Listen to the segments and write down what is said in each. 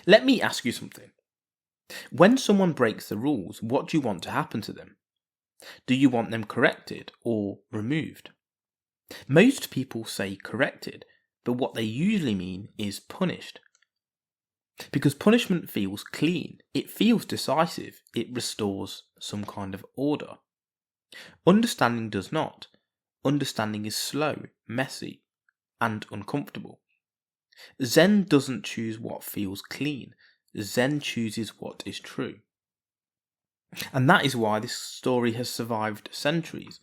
Let me ask you something. When someone breaks the rules, what do you want to happen to them? Do you want them corrected or removed? Most people say corrected, but what they usually mean is punished. Because punishment feels clean, it feels decisive, it restores some kind of order. Understanding does not. Understanding is slow, messy, and uncomfortable. Zen doesn't choose what feels clean. Zen chooses what is true. And that is why this story has survived centuries.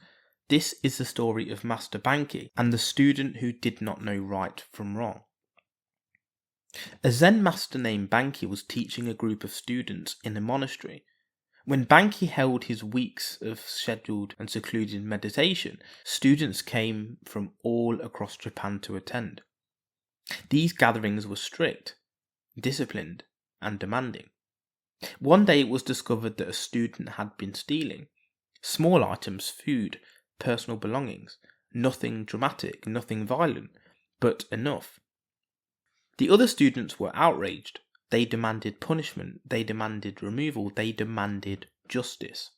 This is the story of Master Bankei and the student who did not know right from wrong. A Zen master named Bankei was teaching a group of students in a monastery. When Bankei held his weeks of scheduled and secluded meditation, students came from all across Japan to attend. These gatherings were strict, disciplined, and demanding. One day it was discovered that a student had been stealing. Small items, food, personal belongings. Nothing dramatic, nothing violent, but enough. The other students were outraged. They demanded punishment, they demanded removal, they demanded justice.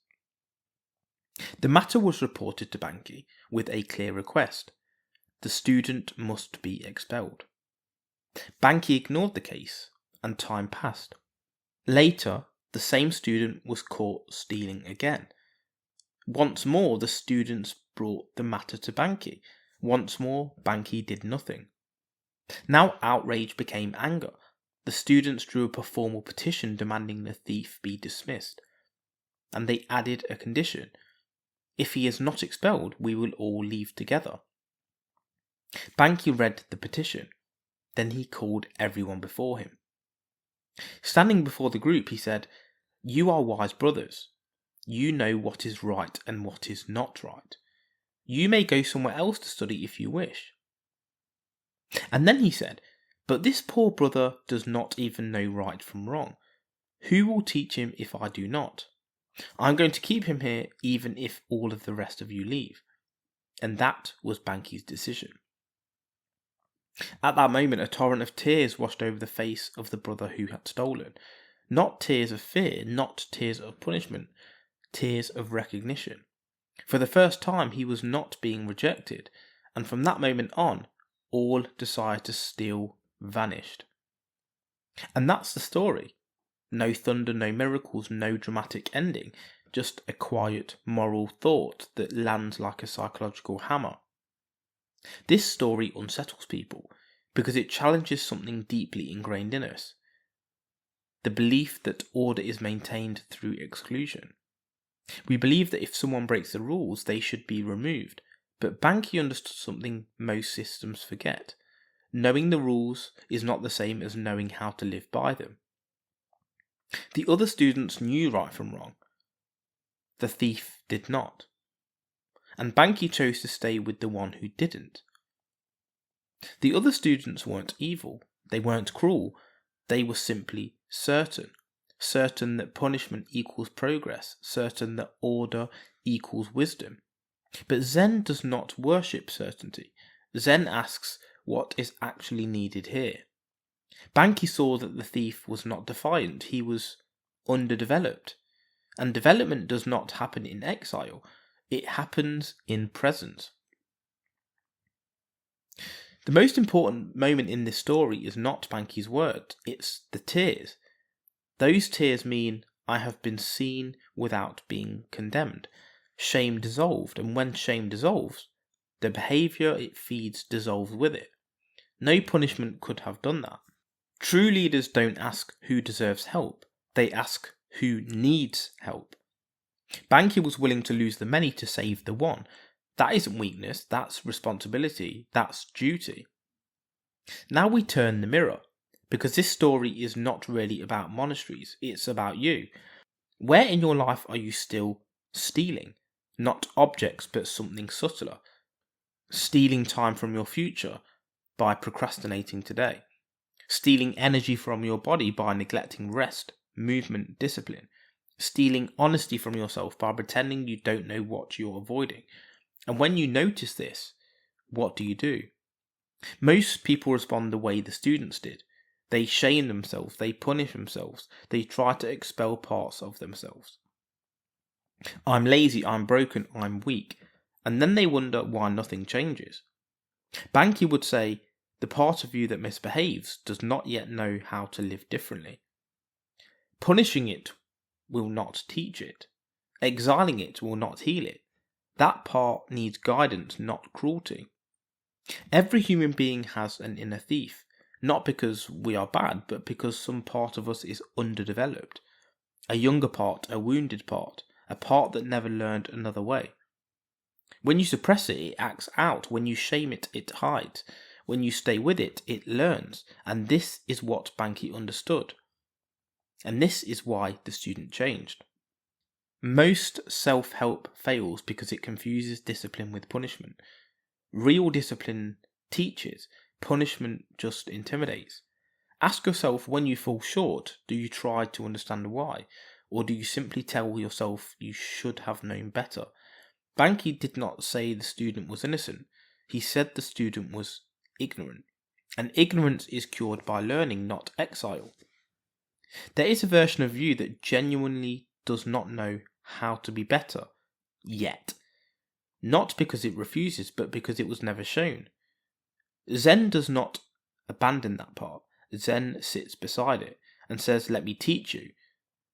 The matter was reported to Bankei with a clear request. The student must be expelled. Bankei ignored the case, and time passed. Later, the same student was caught stealing again. Once more, the students brought the matter to Bankei. Once more, Bankei did nothing. Now outrage became anger. The students drew up a formal petition demanding the thief be dismissed. And they added a condition. If he is not expelled, we will all leave together. Bankei read the petition. Then he called everyone before him. Standing before the group, he said, "You are wise brothers. You know what is right and what is not right. You may go somewhere else to study if you wish." And then he said, "But this poor brother does not even know right from wrong. Who will teach him if I do not? I'm going to keep him here even if all of the rest of you leave." And that was Bankei's decision. At that moment, a torrent of tears washed over the face of the brother who had stolen. Not tears of fear, not tears of punishment, tears of recognition. For the first time, he was not being rejected, and from that moment on, all desire to steal vanished. And that's the story. No thunder, no miracles, no dramatic ending, just a quiet moral thought that lands like a psychological hammer. This story unsettles people because it challenges something deeply ingrained in us. The belief that order is maintained through exclusion. We believe that if someone breaks the rules, they should be removed. But Bankei understood something most systems forget. Knowing the rules is not the same as knowing how to live by them. The other students knew right from wrong. The thief did not. And Bankei chose to stay with the one who didn't. The other students weren't evil, they weren't cruel, they were simply certain that punishment equals progress, certain that order equals wisdom. But Zen does not worship certainty. Zen asks what is actually needed here. Bankei saw that the thief was not defiant, he was underdeveloped. And development does not happen in exile. It happens in presence. The most important moment in this story is not Bankei's words, it's the tears. Those tears mean, I have been seen without being condemned. Shame dissolved, and when shame dissolves, the behaviour it feeds dissolves with it. No punishment could have done that. True leaders don't ask who deserves help, they ask who needs help. Bankei was willing to lose the many to save the one. That isn't weakness, that's responsibility, that's duty. Now we turn the mirror, because this story is not really about monasteries, it's about you. Where in your life are you still stealing? Not objects, but something subtler. Stealing time from your future by procrastinating today. Stealing energy from your body by neglecting rest, movement, discipline. Stealing honesty from yourself by pretending you don't know what you're avoiding. And when you notice this, what do? Most people respond the way the students did. They shame themselves, they punish themselves, they try to expel parts of themselves. I'm lazy, I'm broken, I'm weak. And then they wonder why nothing changes. Bankei would say, the part of you that misbehaves does not yet know how to live differently. Punishing it will not teach it. Exiling it will not heal it. That part needs guidance, not cruelty. Every human being has an inner thief, not because we are bad, but because some part of us is underdeveloped. A younger part, a wounded part, a part that never learned another way. When you suppress it, it acts out. When you shame it, it hides. When you stay with it, it learns. And this is what Bankei understood. And this is why the student changed. Most self-help fails because it confuses discipline with punishment. Real discipline teaches, punishment just intimidates. Ask yourself, when you fall short, do you try to understand why? Or do you simply tell yourself you should have known better? Bankei did not say the student was innocent. He said the student was ignorant. And ignorance is cured by learning, not exile. There is a version of you that genuinely does not know how to be better, yet. Not because it refuses, but because it was never shown. Zen does not abandon that part. Zen sits beside it and says, let me teach you.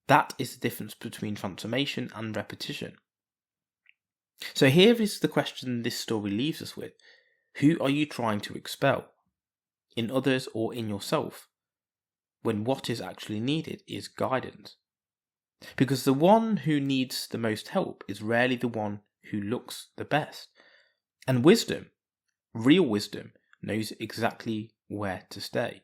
That is the difference between transformation and repetition. So here is the question this story leaves us with. Who are you trying to expel? In others or in yourself? When what is actually needed is guidance. Because the one who needs the most help is rarely the one who looks the best. And wisdom, real wisdom, knows exactly where to stay.